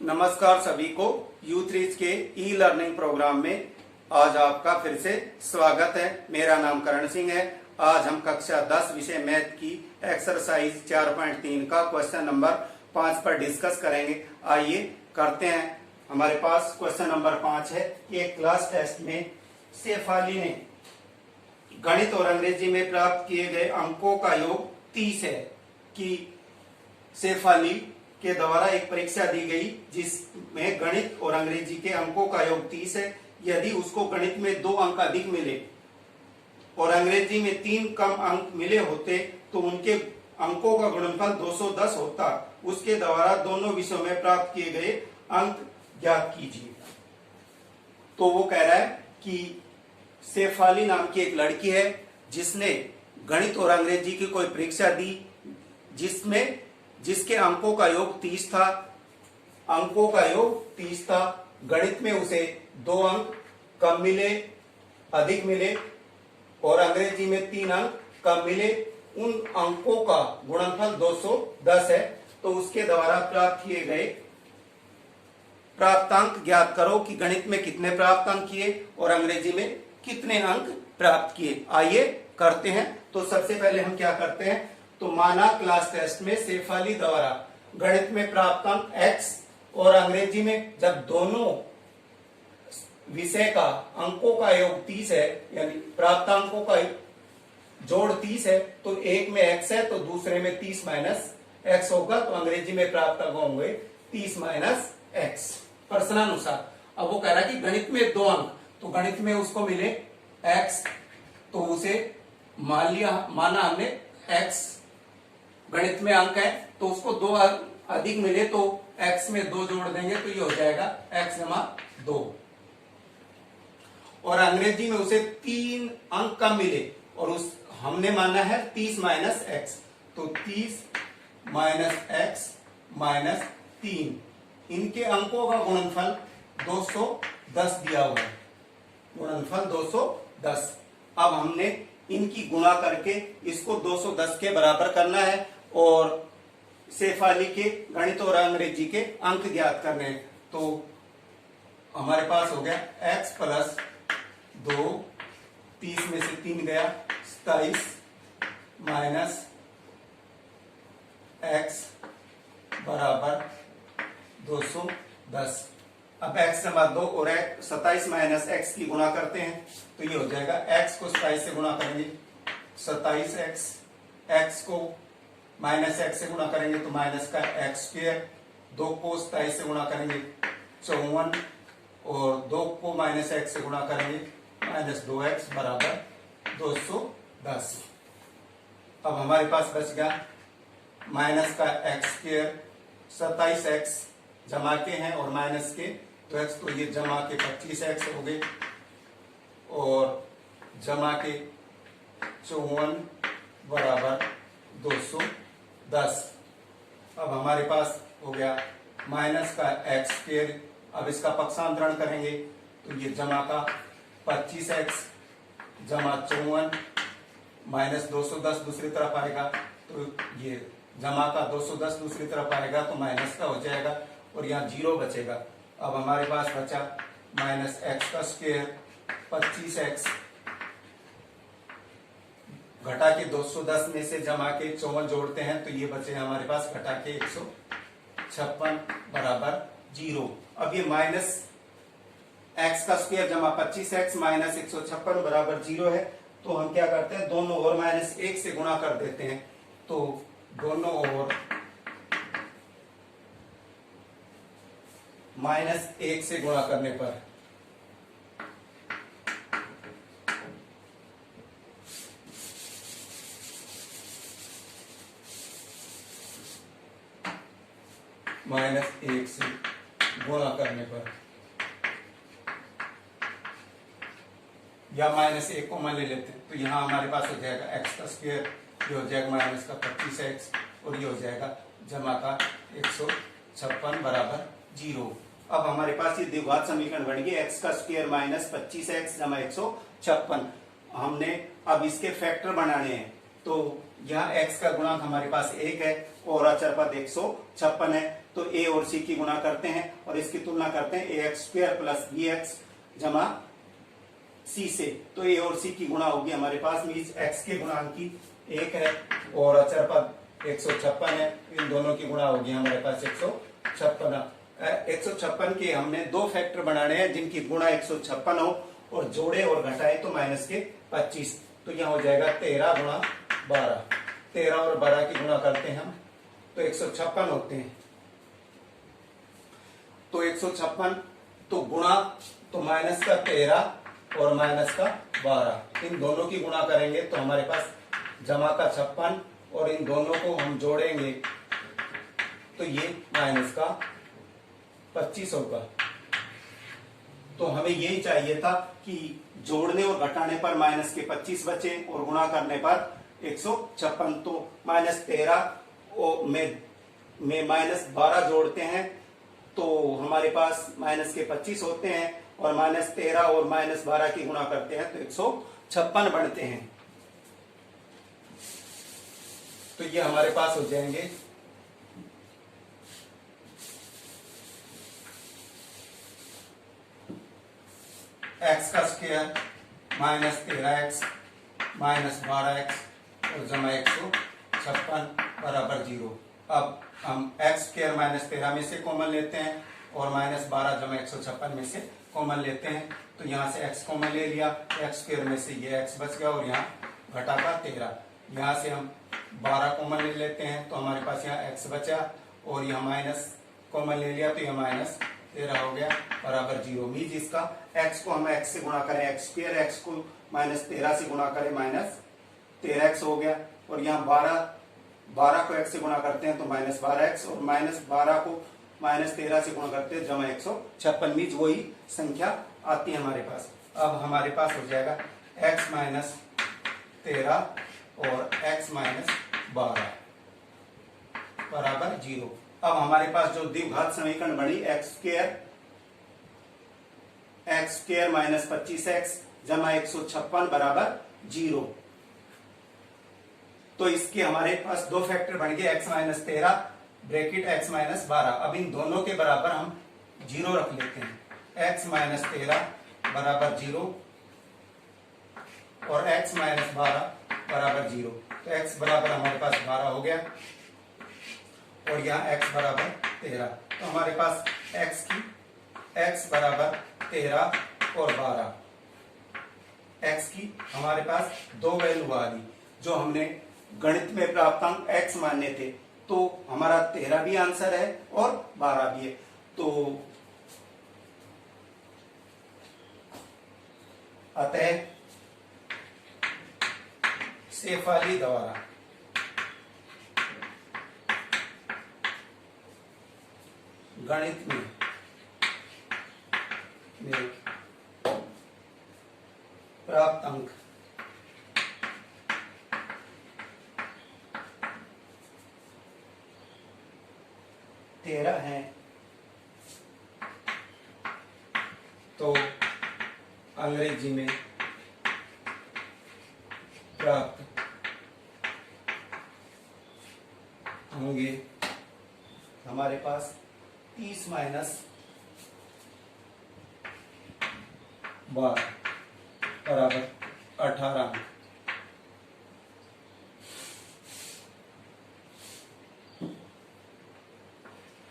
नमस्कार सभी को U3 के ई लर्निंग प्रोग्राम में आज आपका फिर से स्वागत है। मेरा नाम करण सिंह है। आज हम कक्षा 10 विषय मैथ की एक्सरसाइज 4.3 का क्वेश्चन नंबर 5 पर डिस्कस करेंगे। आइए करते हैं। हमारे पास क्वेश्चन नंबर 5 है। एक क्लास टेस्ट में शेफाली ने गणित और अंग्रेजी में प्राप्त किए गए अंकों का योग 30 है कि शेफाली के द्वारा एक परीक्षा दी गई जिसमें गणित और अंग्रेजी के अंकों का योग 30 है। यदि उसको गणित में 2 अंक अधिक मिले और अंग्रेजी में 3 कम अंक मिले होते तो उनके अंकों का गुणनफल 210 होता। उसके द्वारा दोनों विषयों में प्राप्त किए गए अंक ज्ञात कीजिए। तो वो कह रहा है कि शेफाली नाम की एक लड़की है जिसने गणित और अंग्रेजी की कोई परीक्षा दी जिसके अंकों का योग 30 था। अंकों का योग 30 था। गणित में उसे 2 अंक कम मिले, अधिक मिले और अंग्रेजी में 3 अंक कम मिले। उन अंकों का गुणनफल 210 है। तो उसके द्वारा प्राप्त किए गए प्राप्तांक ज्ञात करो कि गणित में कितने प्राप्तांक किए और अंग्रेजी में कितने अंक प्राप्त किए। आइए करते हैं। तो सबसे पहले हम क्या करते हैं, तो माना क्लास टेस्ट में शेफाली द्वारा गणित में प्राप्तांक x और अंग्रेजी में जब दोनों विषय का अंकों का योग 30 है, यानी प्राप्तांकों का जोड़ 30 है, तो एक में x है तो दूसरे में 30 माइनस x होगा। तो अंग्रेजी में प्राप्तांक होंगे 30 माइनस x प्रश्नानुसार। अब वो कह रहा है कि गणित में 2 अंक, तो गणित में उसको मिले x, तो उसे माना हमने x गणित में अंक है तो उसको 2 अधिक मिले तो x में 2 जोड़ देंगे तो ये हो जाएगा x जमा 2। और अंग्रेजी में उसे 3 अंक कम मिले और हमने माना है 30 माइनस x, तो 30 माइनस x माइनस 3। इनके अंकों का गुणनफल 210 दिया हुआ है। गुणनफल 210। अब हमने इनकी गुणा करके इसको 210 के बराबर करना है और शेफाली के गणित और अंग्रेजी के अंक ज्ञात करने हैं। तो हमारे पास हो गया x प्लस 2, 30 में से 3 गया 27 माइनस x बराबर 210। अब x जमा 2 और 27 माइनस x की गुणा करते हैं तो ये हो जाएगा x को 27 से गुणा करेंगे 27x, x को माइनस x से गुणा करेंगे तो माइनस का x स्क्वायर, 2 को 27 से गुणा करेंगे 54 और 2 को माइनस x से गुणा करेंगे माइनस 2x बराबर 210। अब हमारे पास बच गया माइनस का x स्क्वायर, 27x जमा के हैं और माइनस के तो x, तो ये जमा के 25x हो गए और जमा के 54 बराबर 210। अब हमारे पास हो गया माइनस का x स्क्वायर। अब इसका पक्षांतरण करेंगे तो ये जमा का 25x जमा 54 माइनस 210 दूसरी तरफ आएगा तो ये जमा का 210 दूसरी तरफ आएगा तो माइनस का हो जाएगा और यहाँ 0 बचेगा। अब हमारे पास बचा माइनस x का स्क्वायर, 25x घटा के 210 में से जमा के 54 जोड़ते हैं तो ये बचे हमारे पास घटा के 156 बराबर 0। अब ये माइनस x का स्क्वायर जमा 25x माइनस 156 बराबर 0 है। तो हम क्या करते हैं, दोनों ओर माइनस 1 से गुणा कर देते हैं। तो दोनों ओर माइनस 1 से गुणा करने पर माइनस 1 से गुणा करने पर या माइनस 1 को मान ले लेते हैं तो यहाँ हमारे पास हो जाएगा x का स्क्वायर, ये हो जाएगा माइनस का 25x और ये हो जाएगा जमा का 156 बराबर 0। अब हमारे पास ये द्विघात समीकरण बन गया x का स्क्वायर माइनस 25x जमा 156। हमने अब इसके फैक्टर बनाने हैं तो यहाँ x का गुणांक हमारे पास 1 है और अचर पद 156 है। तो a और c की गुणा करते हैं और इसकी तुलना करते हैं ax स्क्वायर प्लस bx जमा c से। तो a और c की गुणा होगी हमारे पास, मीन्स x के गुणांक की 1 है और अचर पद 156 है, इन दोनों की गुणा होगी हमारे पास 156 के हमने दो फैक्टर बनाने हैं जिनकी गुणा 156 हो और जोड़े और घटाए तो माइनस के 25। तो यहाँ हो जाएगा 13 गुणा 12, 13 और 12 की गुणा करते हैं हम तो 156 होते हैं। तो 156 तो गुणा तो माइनस का 13 और माइनस का 12, इन दोनों की गुणा करेंगे तो हमारे पास जमा का 56 और इन दोनों को हम जोड़ेंगे तो ये माइनस का 25 होगा। तो हमें यही चाहिए था कि जोड़ने और घटाने पर माइनस के 25 बचे और गुणा करने पर 156। तो माइनस 13 में माइनस 12 जोड़ते हैं तो हमारे पास माइनस के 25 होते हैं और माइनस 13 और माइनस 12 की गुणा करते हैं तो 156 बनते हैं। तो ये हमारे पास हो जाएंगे x का square minus 13x minus 12x और जमा 156 बराबर 0। अब हम x स्क्वायर माइनस 13 में से कॉमन लेते हैं और माइनस 12 जमा 156 में से कॉमन लेते हैं। तो यहाँ से x कॉमन ले लिया, x स्क्वायर में से ये x बच गया और यहाँ घटा का 13। यहाँ से हम 12 कॉमन ले लेते हैं तो हमारे पास यहाँ x बचा और यहाँ माइनस कॉमन ले लिया तो यह माइनस 13 हो गया बराबर 0। मीज इसका x को हम x से गुणा करें x स्क्वायर, x को माइनस 13 से गुणा करें माइनस 13x हो गया और यहाँ 12 को x से गुणा करते हैं तो माइनस 12x और माइनस 12 को माइनस 13 से गुणा करते हैं जमा 156, मीज वही संख्या आती है हमारे पास। अब हमारे पास हो जाएगा x माइनस 13 और x माइनस 12 बराबर 0। अब हमारे पास जो द्विघात समीकरण बनी x स्क्वायर माइनस 25x जमा 156 बराबर 0। तो इसके हमारे पास दो फैक्टर बन गए x minus 13 bracket x minus 12। अब इन दोनों के बराबर हम 0 रख लेते हैं, x माइनस 13 बराबर 0 और x माइनस 12 बराबर 0। तो x बराबर हमारे पास 12 हो गया और यहाँ x बराबर 13। तो हमारे पास x बराबर 13 और 12, x की हमारे पास दो वैल्यू आ गई। जो हमने गणित में प्राप्तांक x मानने थे तो हमारा 13 भी आंसर है और 12 भी है। तो अतः शेफाली द्वारा गणित में प्राप्त अंक 13 है। तो अंग्रेजी में प्राप्त होंगे हमारे पास 30 माइनस 12 बराबर 18।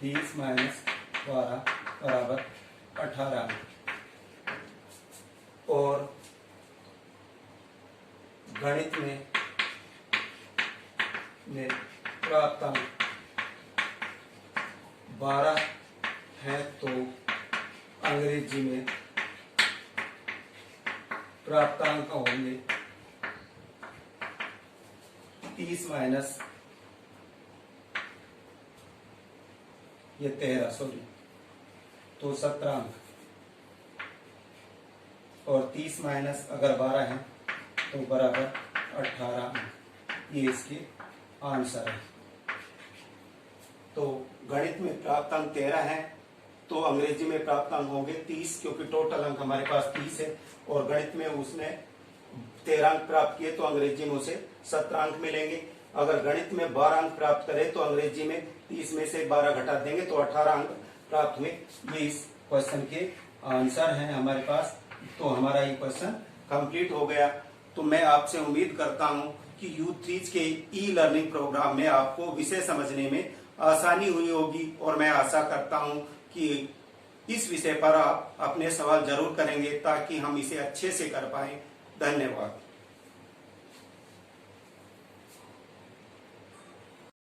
30 माइनस 12 बराबर 18 और गणित में प्राप्त अंक 12 है। तो अंग्रेजी में प्राप्तांक होंगे 30 माइनस ये 13 सॉरी तो 17 अंक और 30 माइनस अगर 12 है तो बराबर 18 अंक, ये इसके आंसर है। तो गणित में प्राप्तांक 13 है तो अंग्रेजी में प्राप्तांक होंगे 30, क्योंकि टोटल अंक हमारे पास 30 है और गणित में उसने 13 अंक प्राप्त किए तो अंग्रेजी में उसे 17 अंक मिलेंगे। अगर गणित में 12 अंक प्राप्त करे तो अंग्रेजी में 30 में से 12 घटा देंगे तो 18 अंक प्राप्त हुए। ये इस क्वेश्चन के आंसर हैं हमारे पास। तो हमारा ये क्वेश्चन कंप्लीट हो गया। तो मैं आपसे उम्मीद करता हूं कि U3 के ई लर्निंग प्रोग्राम में आपको विषय समझने में आसानी हुई होगी और मैं आशा करता हूं कि इस विषय पर आप अपने सवाल जरूर करेंगे ताकि हम इसे अच्छे से कर पाए। धन्यवाद।